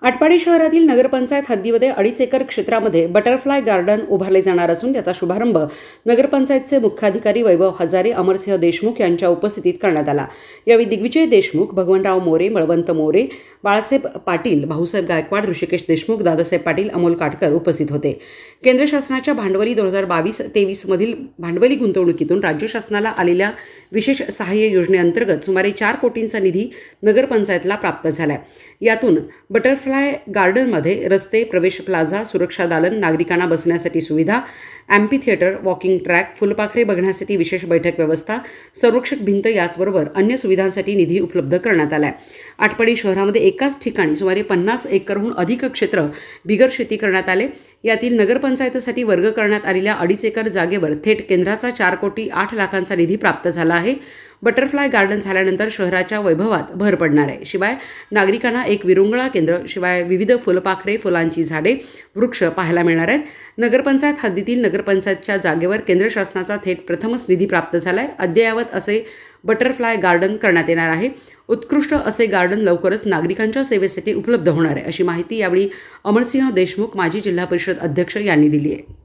आटपाडी शहरातील नगरपंचायत हद्दीमध्ये 2.5 एकर क्षेत्रामध्ये butterfly garden उभारले जाणार असून त्याचा शुभारंभ नगरपंचायतचे मुख्याधिकारी वैभव हजारे, अमरसिंह देशमुख यांच्या उपस्थितीत करण्यात आला। यावेळी दिग्विजय देशमुख, भगवंतराव मोरे, मळवंत मोरे, बाळासाहेब पाटील, भाऊसाहेब गायकवाड, ऋषिकेश देशमुख, दादासाहेब पाटील, अमोल काटकर उपस्थित होते। केंद्र शासनाच्या भांडवली 2022-23 मधील भांडवली गुंतवणुकीतून राज्य शासनाला आलेल्या विशेष सहाय्य योजनेअंतर्गत सुमारे 4 कोटींचा निधी नगरपंचायतला प्राप्त झाला आहे। यातून बटरफ्लाय गार्डनमध्ये रस्ते, प्रवेश प्लाझा, सुरक्षा दालन, नागरिकांना बसण्यासाठी सुविधा, ॲम्पी थिएटर, वॉकिंग ट्रॅक, फुलपाखरे बघण्यासाठी विशेष बैठक व्यवस्था, संरक्षक भिंत याचबरोबर अन्य सुविधांसाठी निधी उपलब्ध करण्यात आला आहे। आटपाडी शहरामध्ये एकाच ठिकाणी सुमारे 50 एकरहून अधिक क्षेत्र बिगर शेती करण्यात आले। यातील नगरपंचायतीसाठी वर्ग करण्यात आलेल्या 2.5 एकर जागेवर थेट केंद्राचा 4,08,00,000चा निधी प्राप्त झाला आहे। बटरफ्लाय गार्डन झाल्यानंतर शहराच्या वैभवात भर पडणार आहे। शिवाय नागरिकांना एक विरंगुळा केंद्र, शिवाय विविध फुलपाखरे, फुलांची झाडे, वृक्ष पाहायला मिळणार आहेत। नगरपंचायत हद्दीतील नगरपंचायतच्या जागेवर केंद्र शासनाचा थेट प्रथमच निधी प्राप्त झाला आहे। अद्ययावत असे बटरफ्लाय गार्डन करण्यात येणार आहे। उत्कृष्ट असे गार्डन लवकरच नागरिकांच्या सेवेसाठी उपलब्ध होणार आहे, अशी माहिती यावेळी अमरसिंह देशमुख, माजी जिल्हा परिषद अध्यक्ष यांनी दिली आहे।